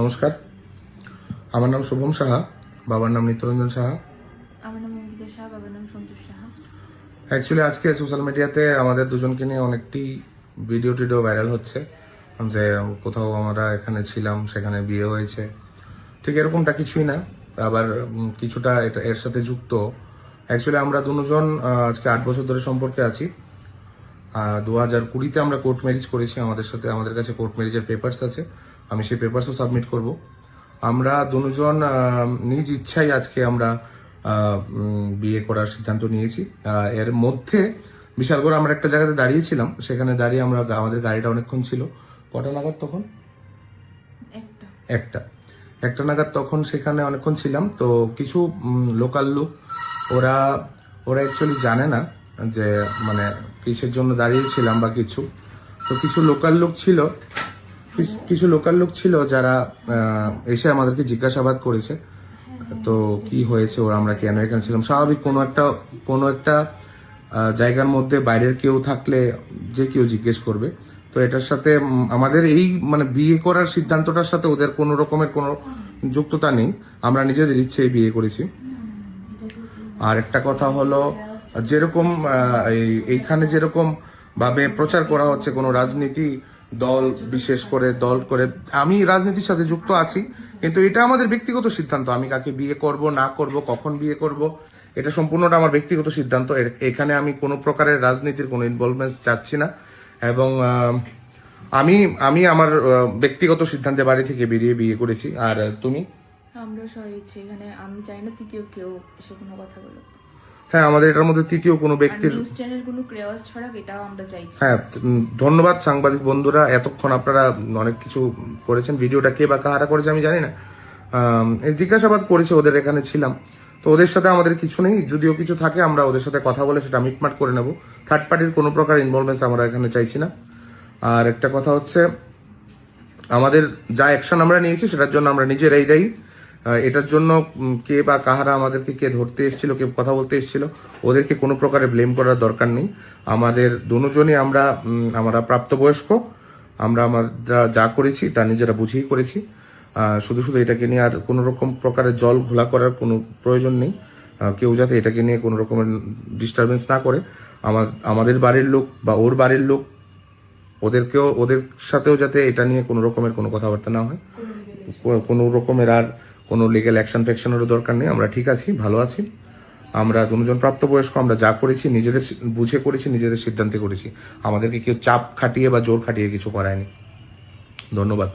নমস্কার, আমার নাম শুভম সাহা, বাবার নাম নিত্যরঞ্জন সাহা। আমার নাম অঙ্কিতা সাহা, বাবার নাম সন্তোষ সাহা। অ্যাকচুয়ালি আজকে সোশ্যাল মিডিয়াতে আমাদের দুজনকে নিয়ে অনেকটি ভিডিও টিডিও ভাইরাল হচ্ছে যে কোথাও আমরা এখানে ছিলাম, সেখানে বিয়ে হয়েছে। ঠিক এরকমটা কিছুই না, আবার কিছুটা এটা এর সাথে যুক্ত। অ্যাকচুয়ালি আমরা দুজন আজকে 8 বছর ধরে সম্পর্কে আছি। 2020-তে আমরা কোর্ট ম্যারেজ করেছি। আমাদের কাছে কোর্ট ম্যারেজের পেপারস আছে, আমি সেই পেপারসও সাবমিট করব। আমরা দুজন নিজ ইচ্ছাই আজকে আমরা বিয়ে করার সিদ্ধান্ত নিয়েছি। এর মধ্যে বিশাল করে আমরা একটা জায়গাতে দাঁড়িয়েছিলাম, সেখানে দাঁড়িয়ে আমাদের গাড়িটা অনেকক্ষণ ছিল। কটা নাগাদ তখন? একটা নাগাদ তখন সেখানে অনেকক্ষণ ছিলাম। তো কিছু লোকাল লোক, ওরা অ্যাকচুয়ালি জানে না যে মানে কিসের জন্য দাঁড়িয়েছিলাম বা কিছু। তো কিছু লোকাল লোক ছিল যারা এসে আমাদেরকে জিজ্ঞাসাবাদ করেছে, তো কি হয়েছে, ওরা আমরা কেন এখানে ছিলাম। স্বাভাবিক কোনো একটা জায়গার মধ্যে বাইরের কেউ থাকলে যে কেউ জিজ্ঞেস করবে। তো এটার সাথে আমাদের এই মানে বিয়ে করার সিদ্ধান্তটার সাথে ওদের কোনো রকমের কোনো যুক্ততা নেই। আমরা নিজেদের ইচ্ছেই বিয়ে করেছি। আর একটা কথা হলো, যেরকম এইখানে যেরকম ভাবে প্রচার করা হচ্ছে কোনো রাজনীতি দল, বিশেষ করে দল করে, আমি রাজনীতির সাথে যুক্ত আছি, কিন্তু এটা আমাদের ব্যক্তিগত সিদ্ধান্ত। আমি কাকে বিয়ে করব না করব, কখন বিয়ে করব, এটা সম্পূর্ণটা আমার ব্যক্তিগত সিদ্ধান্ত। এখানে আমি কোনো প্রকারের রাজনীতির কোনো ইনভলভমেন্ট চাচ্ছি না। এবং আমি আমার ব্যক্তিগত সিদ্ধান্তে বাড়ি থেকে বেরিয়ে বিয়ে করেছি। আর তুমি? আমরা সবাই ইচ্ছে, এখানে আমি চাই না তৃতীয় কেউ এসে কোনো কথা বলো। হ্যাঁ, আমাদের এটার মধ্যে তৃতীয় কোনো ব্যক্তির নিউজ চ্যানেলগুলো ক্রেওয়াজ ছড়াক, এটাও আমরা চাইছি। হ্যাঁ, ধন্যবাদ সাংবাদিক বন্ধুরা, এতক্ষণ আপনারা অনেক কিছু করেছেন। ভিডিওটা কে বা কাহারা করেছে আমি জানি না। এই জিজ্ঞাসাবাদ করেছে, ওদের এখানে ছিলাম, তো ওদের সাথে আমাদের কিছু নেই। যদিও কিছু থাকে আমরা ওদের সাথে কথা বলে সেটা মিটমাট করে নেব। থার্ড পার্টির কোনো প্রকার ইনভলভমেন্স আমরা এখানে চাইছি না। আর একটা কথা হচ্ছে, আমাদের যা অ্যাকশন আমরা নিয়েছি সেটার জন্য আমরা নিজেরাই দায়ী। এটার জন্য কে বা কাহারা আমাদেরকে কে ধরতে এসেছিল, কে কথা বলতে এসেছিল, ওদেরকে কোনো প্রকারে ব্লেম করার দরকার নেই। আমাদের দুজনই আমরা প্রাপ্তবয়স্ক, আমরা যা করেছি তা নিজেরা বুঝেই করেছি। শুধু এটাকে নিয়ে আর কোনো রকম প্রকারের জল ঘোলা করার কোনো প্রয়োজন নেই। কেউ যাতে এটাকে নিয়ে কোনো রকমের ডিস্টারবেন্স না করে। আমাদের বাড়ির লোক বা ওর বাড়ির লোক, ওদের সাথেও যাতে এটা নিয়ে কোনো রকমের কোনো কথাবার্তা না হয়, কোনো রকমের আর কোনো লিগ্যাল অ্যাকশন ফ্যাকশনেরও দরকার নেই। আমরা ঠিক আছি, ভালো আছি। আমরা দুজন প্রাপ্তবয়স্ক, আমরা যা করেছি নিজেদের বুঝে করেছি, নিজেদের সিদ্ধান্তে করেছি। আমাদেরকে কেউ চাপ খাটিয়ে বা জোর খাটিয়ে কিছু করায়নি। ধন্যবাদ।